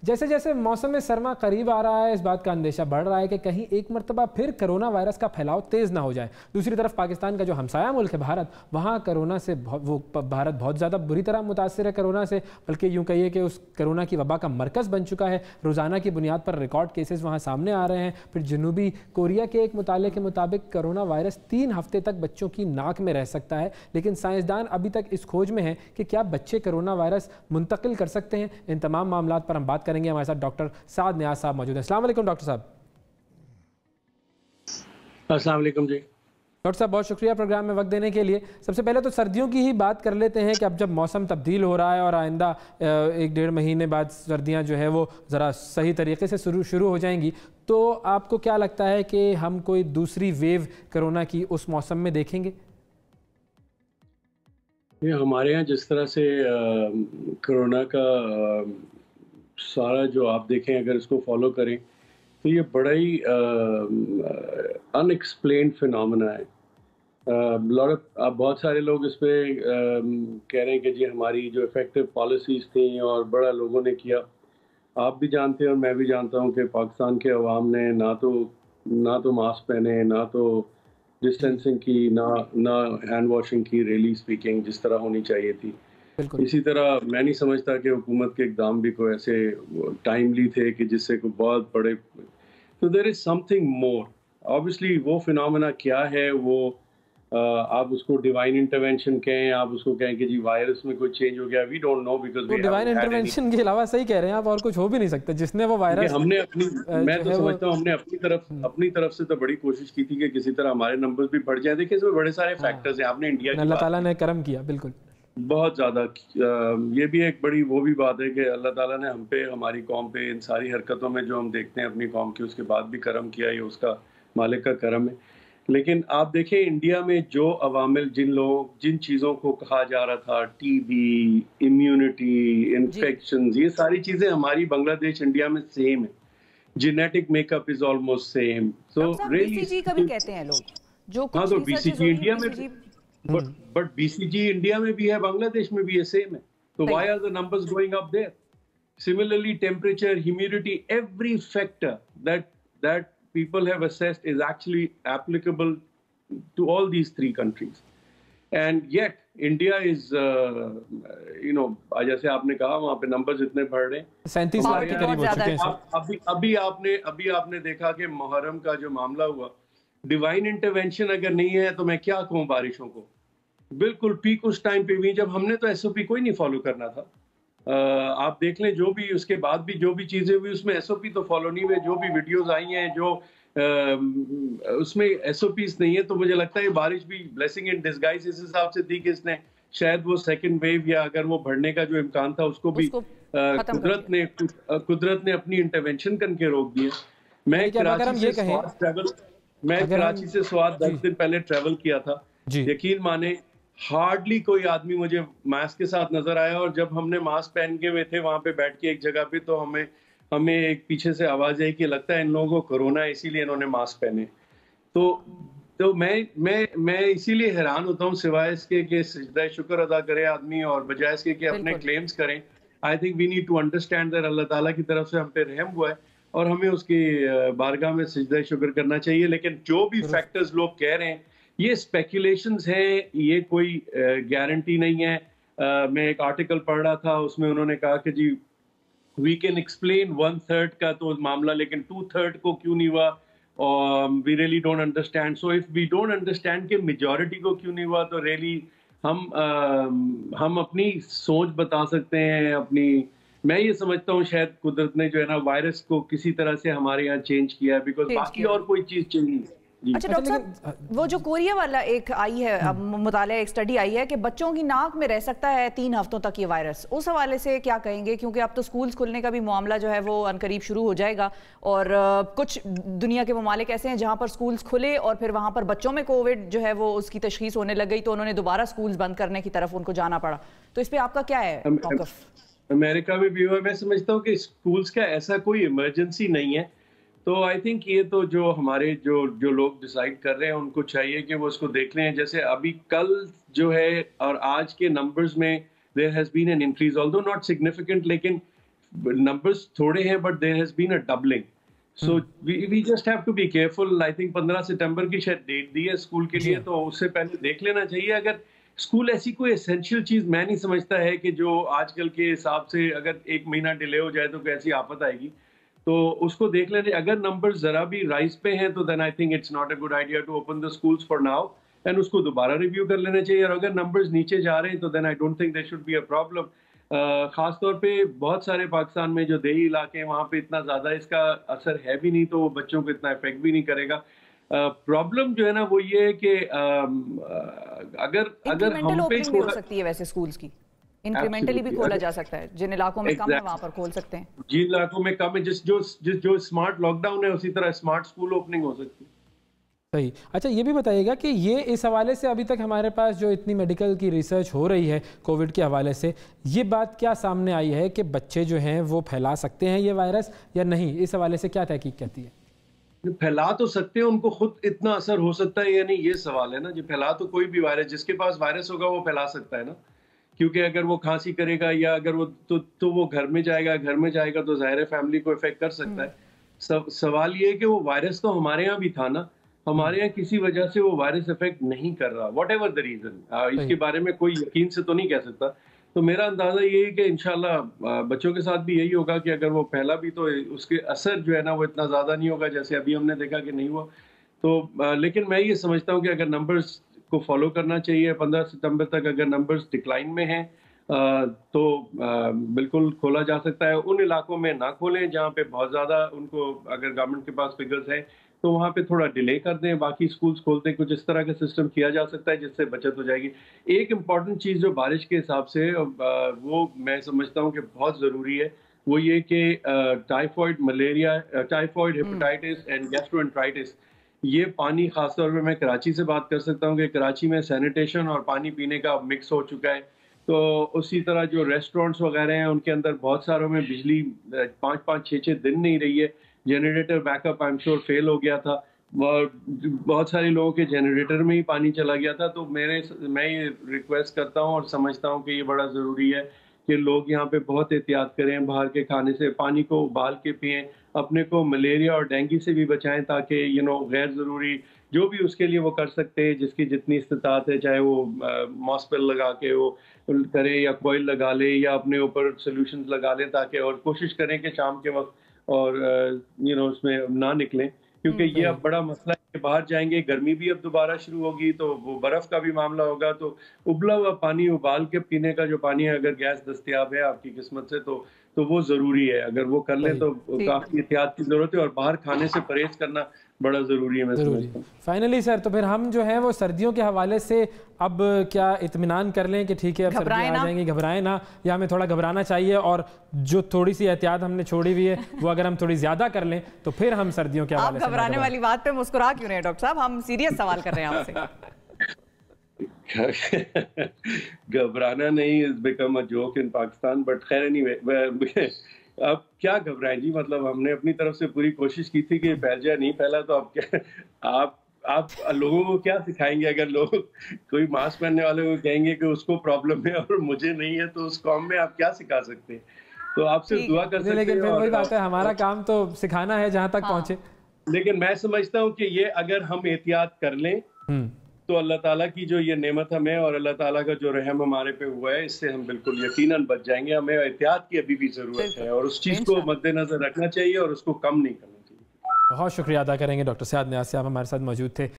जैसे जैसे मौसम सरमा करीब आ रहा है, इस बात का अंदेशा बढ़ रहा है कि कहीं एक मरतबा फिर कोरोना वायरस का फैलाव तेज़ ना हो जाए। दूसरी तरफ पाकिस्तान का जो हमसाया मुल्क है भारत, वहाँ कोरोना से भारत बहुत ज़्यादा बुरी तरह मुतासर है कोरोना से, बल्कि यूँ कहिए कि उस कोरोना की वबा का मरकज़ बन चुका है। रोज़ाना की बुनियाद पर रिकॉर्ड केसेस वहाँ सामने आ रहे हैं। फिर जनूबी कोरिया के एक मुताले के मुताबिक कोरोना वायरस 3 हफ्ते तक बच्चों की नाक में रह सकता है, लेकिन साइंसदान अभी तक इस खोज में है कि क्या बच्चे कोरोना वायरस मुंतकिल कर सकते हैं। इन तमाम मामलात पर हम बात करेंगे। हमारे साथ डॉक्टर साद नियाज साहब मौजूद हैं। अस्सलाम वालेकुम डॉक्टर साहब। अस्सलाम वालेकुम जी। डॉक्टर साहब बहुत शुक्रिया प्रोग्राम में वक्त देने के लिए। सबसे पहले तो सर्दियों की ही बात कर लेते हैं कि अब जब मौसम तब्दील हो रहा है और आइंदा 1-1.5 महीने बाद सर्दियां जो है वो ज़रा सही तरीके से शुरू हो जाएंगी, तो आपको क्या लगता है कि हम कोई दूसरी वेव कोरोना की उस मौसम में देखेंगे? ये हमारे यहाँ जिस तरह से कोरोना का सारा जो आप देखें, अगर इसको फॉलो करें तो ये बड़ा ही अनएक्सप्लेन्ड फिनोमेना है। आप बहुत सारे लोग इस पे कह रहे हैं कि जी हमारी जो इफेक्टिव पॉलिसीज़ थी और बड़ा लोगों ने किया। आप भी जानते हैं और मैं भी जानता हूँ कि पाकिस्तान के अवाम ने ना तो मास्क पहने, ना तो डिस्टेंसिंग की, ना हैंड वॉशिंग की, रियली स्पीकिंग जिस तरह होनी चाहिए थी। इसी तरह मैं नहीं समझता कि हुकूमत के इक़दाम भी कोई ऐसे टाइमली थे कि जिससे कोई बहुत बड़े, तो there is something more. Obviously वो फिनोमेना क्या है, वो आप उसको डिवाइन इंटरवेंशन कहें, आप उसको कहें कि जी वायरस में कुछ चेंज हो गया, वी डोंट नो बिकॉज़ वो डिवाइन इंटरवेंशन के अलावा सही कह रहे हैं आप, और कुछ हो भी नहीं सकता। जिसने वो वायरस हमने अपनी मैं तो समझता हूँ हमने अपनी तरफ से तो बड़ी कोशिश की थी कि किसी तरह हमारे नंबर्स भी बढ़ जाए। देखिए इसमें बड़े सारे फैक्टर्स हैं। आपने इंडिया की अल्लाह ताला ने करम किया, बिल्कुल बहुत ज़्यादा। ये भी एक बड़ी वो भी बात है कि अल्लाह ताला ने हम पे, हमारी कौम पे, इन सारी हरकतों में जो हम देखते हैं अपनी कौम की, उसके बाद भी करम किया, ये उसका मालिक का करम है। लेकिन आप देखें इंडिया में जो अवामिल, जिन चीज़ों को कहा जा रहा था, टीबी, इम्यूनिटी, इन्फेक्शंस, ये सारी चीज़ें हमारी बांग्लादेश इंडिया में सेम है। Genetic makeup is almost same. So really BCG का भी कहते हैं लोग, जो हाँ, कुछ तो बीसीजी इंडिया में बट बीसीजी इंडिया में भी है, बांग्लादेश में भी है, सेम है। तो why are the numbers going up there? Similarly, temperature, humidity, every factor that people have assessed is actually applicable to all these 3 countries. And yet, India is, जैसे आपने कहा वहाँ पे नंबर्स इतने बढ़ रहे हैं, 37 लाख के करीब हो चुके हैं। अभी आपने देखा कि मुहर्रम का जो मामला हुआ, डिवाइन इंटरवेंशन अगर नहीं है तो मैं क्या कहूँ बारिशों को। बिल्कुल पीक उस टाइम पे हुई जब हमने तो एसओपी कोई नहीं फॉलो करना था। आप देख लें जो भी उसके बाद भी जो भी चीज़ें हुई उसमें एसओपी तो फॉलो नहीं हुए। जो भी वीडियोस आई हैं जो उसमें एसओपीज नहीं है, तो मुझे लगता है ये बारिश भी ब्लेसिंग इन डिस्गाइज इस हिसाब से थी कि इसने शायद वो सेकंड वेव या अगर वो बढ़ने का जो इम्कान था उसको भी कुदरत ने अपनी इंटरवेंशन करके रोक दिया। मैं कराची से स्वाद 10 दिन पहले ट्रेवल किया था। यकीन माने हार्डली कोई आदमी मुझे मास्क के साथ नजर आया, और जब हमने मास्क पहन के हुए थे वहां पे बैठ के एक जगह पे, तो हमें एक पीछे से आवाज आई कि लगता है इन लोगों को कोरोना है इसीलिए इन्होंने मास्क पहने। तो मैं इसीलिए हैरान होता हूँ, सिवाय इसके कि सजदा शुक्र अदा करे आदमी और बजाय इसके कि अपने क्लेम्स करें। I think we need to understand that अल्लाह ताला की तरफ से हम पे रहम हुआ है और हमें उसकी बारगाह में सजदा शुक्र करना चाहिए। लेकिन जो भी फैक्टर्स लोग कह रहे हैं ये स्पेकुलेशंस हैं, ये कोई गारंटी नहीं है। मैं एक आर्टिकल पढ़ रहा था, उसमें उन्होंने कहा कि जी वी कैन एक्सप्लेन 1/3 का तो मामला, लेकिन 2/3 को क्यों नहीं हुआ, और we really don't understand. So if we don't understand कि मेजॉरिटी को क्यों नहीं हुआ, तो रियली हम अपनी सोच बता सकते हैं अपनी। मैं ये समझता हूँ शायद कुदरत ने जो है ना वायरस को किसी तरह से हमारे यहाँ चेंज किया है, बिकॉज बाकी और कोई चीज चेंज नहीं है। अच्छा डॉक्टर साहब, वो जो कोरिया वाला एक आई है, अब मुताला एक स्टडी आई है कि बच्चों की नाक में रह सकता है 3 हफ्तों तक ये वायरस, उस हवाले से क्या कहेंगे? क्योंकि अब तो स्कूल्स खुलने का भी मामला जो है वो अनकरीब शुरू हो जाएगा, और कुछ दुनिया के ममालिक ऐसे हैं जहाँ पर स्कूल्स खुले और फिर वहाँ पर बच्चों में कोविड जो है वो उसकी तशखीस होने लग गई, तो उन्होंने दोबारा स्कूल्स बंद करने की तरफ उनको जाना पड़ा। तो इस पर आपका क्या है मौक़िफ़? अमेरिका में भी हुआ। मैं समझता हूँ कि स्कूल्स का ऐसा कोई इमरजेंसी नहीं है। तो आई थिंक ये तो जो हमारे जो लोग डिसाइड कर रहे हैं उनको चाहिए कि वो उसको देख लें। जैसे अभी कल जो है और आज के नंबर्स में there has been an increase, although not significant, लेकिन numbers थोड़े हैं, but there has been a doubling. So we just have to be careful. I think 15 सितंबर की शायद डेट दी है स्कूल के लिए, तो उससे पहले देख लेना चाहिए। अगर स्कूल ऐसी कोई एसेंशियल चीज मैं नहीं समझता है कि जो आजकल के हिसाब से अगर 1 महीना डिले हो जाए तो कैसी आफत आएगी, तो उसको देख लेने। अगर नंबर जरा भी राइज पे हैं तो then I think it's not a good idea to open the schools for now, and उसको दोबारा रिव्यू कर लेना चाहिए। और अगर नंबर्स नीचे जा रहे हैं तो then I don't think there should be a problem. खास तौर पे बहुत सारे पाकिस्तान में जो देही इलाके हैं वहाँ पे इतना ज़्यादा इसका असर है भी नहीं, तो वो बच्चों को इतना इफेक्ट भी नहीं करेगा। प्रॉब्लम जो है ना वो ये है कि अगर हम पे भी हो सकती है वैसे स्कूल्स की, इंक्रीमेंटली भी खोला जा सकता है। जिन इलाकों में कम है वहाँ पर खोल सकते हैं, जिन इलाकों में कम है, जो स्मार्ट लॉकडाउन है उसी तरह स्मार्ट स्कूल ओपनिंग हो सकती है। सही। अच्छा, ये भी बताइएगा कि ये इस हवाले से अभी तक हमारे पास जो इतनी मेडिकल की रिसर्च हो रही है कोविड के हवाले से, ये बात क्या सामने आई है कि बच्चे जो हैं वो फैला सकते हैं ये वायरस या नहीं? इस हवाले से क्या तहकीक कहती है? फैला तो सकते हैं, उनको खुद इतना असर हो सकता है या नहीं, ये सवाल है ना। जो फैला तो कोई भी वायरस, जिसके पास वायरस होगा वो फैला सकता है ना, क्योंकि अगर वो खांसी करेगा या अगर वो तो वो घर में जाएगा तो ज़ाहिर है फैमिली को इफेक्ट कर सकता है। सवाल ये है कि वो वायरस तो हमारे यहाँ भी था ना, हमारे यहाँ किसी वजह से वो वायरस इफेक्ट नहीं कर रहा, वॉट एवर द रीजन। इसके बारे में कोई यकीन से तो नहीं कह सकता। तो मेरा अंदाजा ये है कि इंशाल्लाह बच्चों के साथ भी यही होगा कि अगर वो फैला भी तो उसके असर जो है ना वो इतना ज़्यादा नहीं होगा जैसे अभी हमने देखा कि नहीं हुआ। तो लेकिन मैं ये समझता हूँ कि अगर नंबर्स को फॉलो करना चाहिए, 15 सितंबर तक अगर नंबर्स डिक्लाइन में हैं तो बिल्कुल खोला जा सकता है। उन इलाकों में ना खोलें जहाँ पे बहुत ज़्यादा उनको, अगर गवर्नमेंट के पास फिगर्स हैं तो वहाँ पे थोड़ा डिले कर दें, बाकी स्कूल्स खोलते हैं। कुछ इस तरह का सिस्टम किया जा सकता है जिससे बचत हो जाएगी। एक इम्पॉर्टेंट चीज़ जो बारिश के हिसाब से वो मैं समझता हूँ कि बहुत ज़रूरी है, वो ये कि typhoid, malaria, typhoid, hepatitis and gastroenteritis, ये पानी, खासतौर पर मैं कराची से बात कर सकता हूँ कि कराची में सैनिटेशन और पानी पीने का मिक्स हो चुका है। तो उसी तरह जो रेस्टोरेंट्स वगैरह हैं उनके अंदर बहुत सारों में बिजली 5-5, 6-6 दिन नहीं रही है। Generator backup I am sure fail हो गया था, बहुत सारे लोगों के जनरेटर में ही पानी चला गया था। तो मैं ये रिक्वेस्ट करता हूँ और समझता हूँ कि ये बड़ा ज़रूरी है कि लोग यहाँ पे बहुत एहतियात करें, बाहर के खाने से, पानी को उबाल के पिएं, अपने को मलेरिया और डेंगू से भी बचाएं, ताकि गैर ज़रूरी जो भी उसके लिए वो कर सकते हैं, जिसकी जितनी इस्तात है, चाहे वो मॉस्पेल लगा के वो करे या कोयल लगा ले या अपने ऊपर सोल्यूशन लगा लें, ताकि और कोशिश करें कि शाम के वक्त और उसमें ना निकलें, क्योंकि ये अब बड़ा मसला है कि बाहर जाएंगे, गर्मी भी अब दोबारा शुरू होगी तो वो बर्फ़ का भी मामला होगा। तो उबला हुआ पानी उबाल के पीने का जो पानी है, अगर गैस दस्तयाब है आपकी किस्मत से तो वो ज़रूरी है। अगर वो कर लें तो काफ़ी एहतियात की ज़रूरत है और बाहर खाने से परहेज करना बड़ा ज़रूरी है। मैं समझता हूँ। फाइनली सर, तो फिर हम जो है वो सर्दियों के हवाले से अब क्या इत्मीनान कर लें कि ठीक है अब सर्दियाँ आ जाएंगी, घबराएं ना, या हमें थोड़ा घबराना चाहिए और जो थोड़ी सी एहतियात हमने छोड़ी हुई है वो अगर हम थोड़ी ज़्यादा कर लें तो फिर हम सर्दियों के हवाले से घबराने वाली बात पे मुस्कुरा क्यों रहे डॉक्टर साहब? हम सीरियस सवाल कर रहे हैं आपसे। घबराना नहीं, is become a joke in Pakistan, but खैर एनीवे, अब क्या घबराएं जी, मतलब हमने अपनी तरफ से पूरी कोशिश की थी कि फैल जाए, नहीं फैला तो अब क्या आप लोगों को क्या सिखाएंगे? अगर लोग कोई मास्क पहनने वाले को कहेंगे कि उसको प्रॉब्लम है और मुझे नहीं है तो उस कौम में आप क्या सिखा सकते हैं? तो आप सिर्फ दुआ कर सकते हैं। लेकिन फिर वही बात है, हमारा काम तो सिखाना है जहाँ तक पहुँचे। लेकिन मैं समझता हूँ कि ये अगर हम एहतियात कर लें तो अल्लाह ताला की जो ये नेमत हमें और अल्लाह ताला का जो रहम हमारे पे हुआ है, इससे हम बिल्कुल यकीनन बच जाएंगे। हमें एहतियात की अभी भी ज़रूरत है और उस चीज़ को मद्देनजर रखना चाहिए और उसको कम नहीं करना चाहिए। बहुत शुक्रिया अदा करेंगे डॉक्टर सयाद नियाज़ साहब हमारे साथ मौजूद थे।